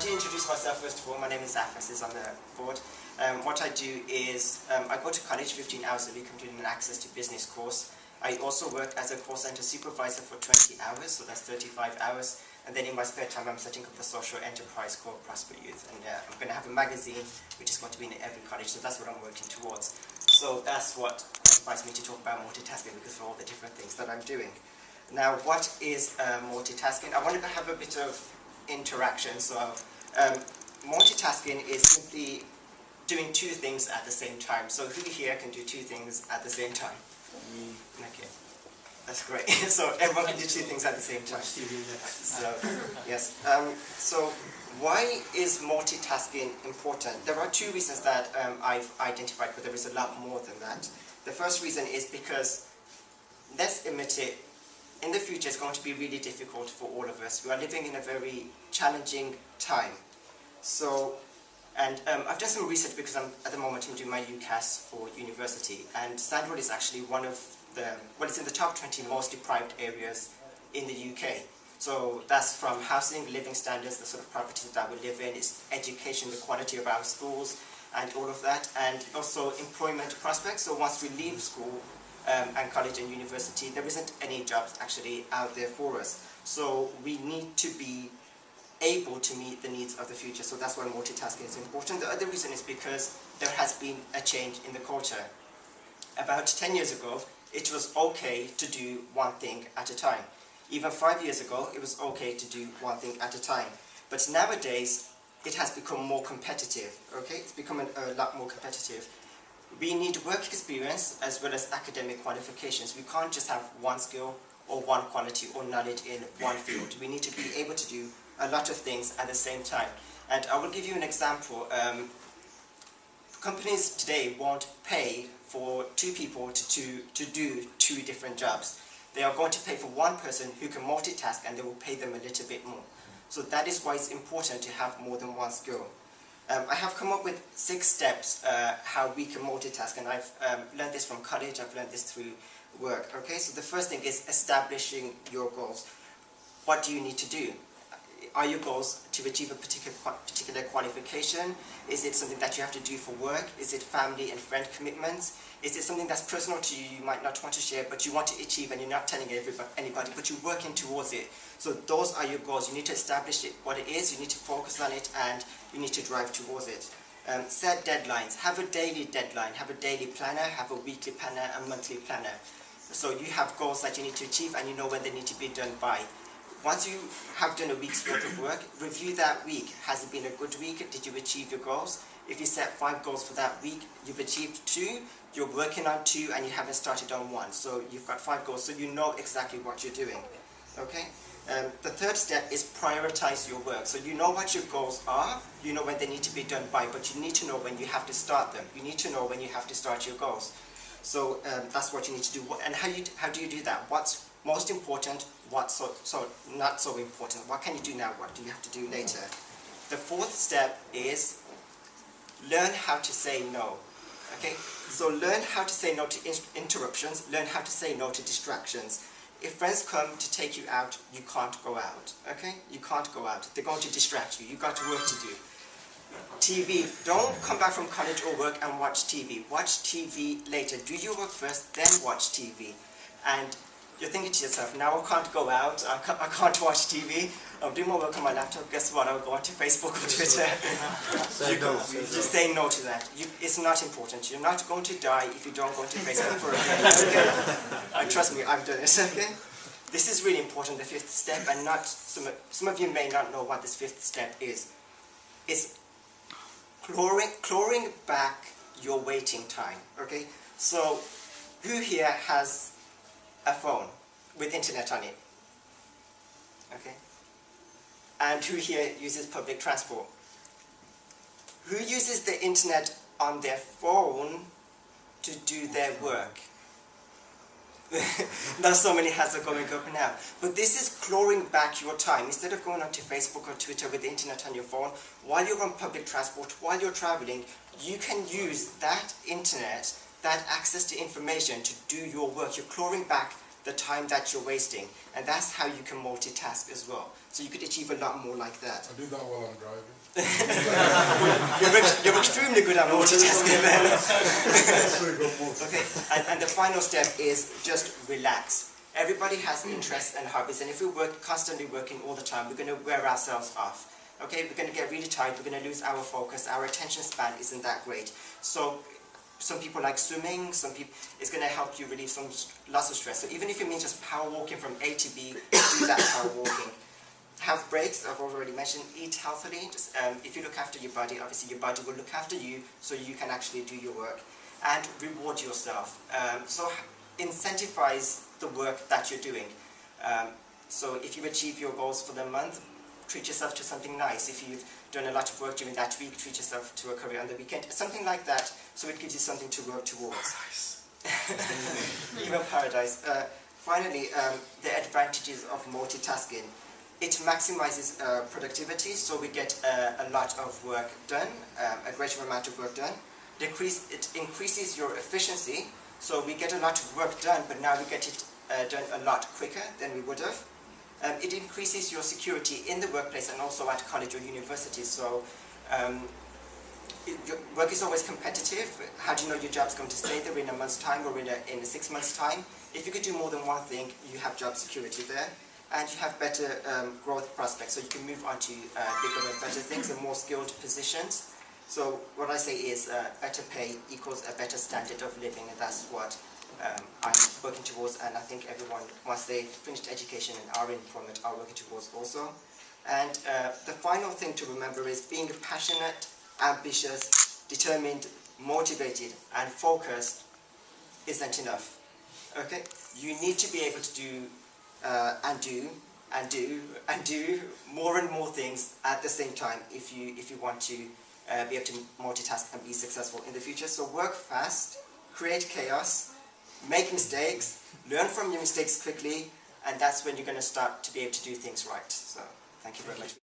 want to introduce myself first of all. My name is Afaz, is on the board. What I do is I go to college 15 hours a week. I'm doing an access to business course. I also work as a call center supervisor for 20 hours, so that's 35 hours. And then in my spare time, I'm setting up a social enterprise called Prosper Youth. And I'm going to have a magazine, which is going to be in every college, so that's what I'm working towards. So that's what inspires me to talk about multitasking, because of all the different things that I'm doing. Now, what is multitasking? I want to have a bit of interaction. So multitasking is simply doing two things at the same time. So who here can do two things at the same time? Okay, that's great. So everyone can do two things at the same time. So yes. So why is multitasking important? There are two reasons that I've identified, but there is a lot more than that. The first reason is because, let's admit it, in the future it's going to be really difficult for all of us. We are living in a very challenging time. So, and I've done some research because at the moment I'm doing my UCAS for university, and Sandwell is actually one of the, well, it's in the top 20 most deprived areas in the UK. So that's from housing, living standards, the sort of properties that we live in, it's education, the quality of our schools, and all of that, and also employment prospects. So once we leave school and college and university, there isn't any jobs actually out there for us. So we need to be able to meet the needs of the future. So that's why multitasking is important. The other reason is because there has been a change in the culture. About 10 years ago, it was okay to do one thing at a time. Even 5 years ago, it was okay to do one thing at a time. But nowadays, it has become more competitive, okay? It's become a lot more competitive. We need work experience as well as academic qualifications. We can't just have one skill or one quality or knowledge in one field. We need to be able to do a lot of things at the same time. And I will give you an example. Companies today won't pay for two people to do two different jobs. They are going to pay for one person who can multitask, and they will pay them a little bit more. So that is why it's important to have more than one skill. I have come up with 6 steps how we can multitask, and I've learned this from college, I've learned this through work. Okay, so the first thing is establishing your goals. What do you need to do? Are your goals to achieve a particular qualification? Is it something that you have to do for work? Is it family and friend commitments? Is it something that's personal to you, you might not want to share, but you want to achieve and you're not telling anybody, but you're working towards it? So those are your goals. You need to establish it, what it is, you need to focus on it, and you need to drive towards it. Set deadlines. Have a daily deadline, have a daily planner, have a weekly planner, a monthly planner. So you have goals that you need to achieve, and you know when they need to be done by. Once you have done a week's worth of work, review that week. Has it been a good week? Did you achieve your goals? If you set 5 goals for that week, you've achieved 2, you're working on 2, and you haven't started on 1. So you've got 5 goals, so you know exactly what you're doing. Okay? The third step is prioritize your work. So you know what your goals are, you know when they need to be done by, but you need to know when you have to start them. You need to know when you have to start your goals. So that's what you need to do. And how do you do that? What's most important, what's so not so important? What can you do now? What do you have to do later? The fourth step is learn how to say no. Okay, so learn how to say no to interruptions, learn how to say no to distractions. If friends come to take you out, you can't go out, okay? You can't go out. They're going to distract you. You've got work to do. TV, don't come back from college or work and watch TV. Watch TV later. Do your work first, then watch TV. And you're thinking to yourself, now I can't go out, I can't watch TV, I'm doing my work on my laptop, guess what, I'll go onto Facebook or Twitter. Just say no to that. It's not important. You're not going to die if you don't go to Facebook for a day. Okay? Trust me, I've done it. Okay? This is really important, the 5th step, and not some of you may not know what this 5th step is. It's clawing back your waiting time. Okay? So, who here has a phone with internet on it? Okay? And who here uses public transport? Who uses the internet on their phone to do their work? Not so many hands are going up now. But this is clawing back your time. Instead of going onto Facebook or Twitter with the internet on your phone, while you're on public transport, while you're traveling, you can use that internet, that access to information to do your work. You're clawing back the time that you're wasting, and that's how you can multitask as well. So you could achieve a lot more like that. I do that while I'm driving. You're extremely good at multitasking then. Okay, and the final step is just relax. Everybody has interests and hobbies, and if we're constantly working all the time, we're going to wear ourselves off. Okay, we're going to get really tired, we're going to lose our focus, our attention span isn't that great. So some people like swimming, some people, it's going to help you relieve lots of stress. So even if you mean just power walking from A to B, do that power walking. Have breaks, I've already mentioned, eat healthily. Just, if you look after your body, obviously your body will look after you, so you can actually do your work. And reward yourself. So incentivize the work that you're doing. So if you achieve your goals for the month, treat yourself to something nice. If you've done a lot of work during that week, treat yourself to a curry on the weekend. Something like that, so it gives you something to work towards. Even paradise. Finally, the advantages of multitasking. It maximizes productivity, so we get a lot of work done, a greater amount of work done. It increases your efficiency, so we get a lot of work done, but now we get it done a lot quicker than we would have. It increases your security in the workplace and also at college or university, so your work is always competitive. How do you know your job's going to stay there in a month's time or in 6 months' time? If you could do more than one thing, you have job security there. And you have better growth prospects, so you can move on to bigger and better things and more skilled positions. So what I say is better pay equals a better standard of living, and that's what I'm working towards, and I think everyone, once they've finished education and are in employment, are working towards also. And the final thing to remember is being passionate, ambitious, determined, motivated, and focused isn't enough. Okay? You need to be able to do do more and more things at the same time if you want to be able to multitask and be successful in the future. So work fast, create chaos, make mistakes, learn from your mistakes quickly, and that's when you're going to start to be able to do things right. So thank you very much.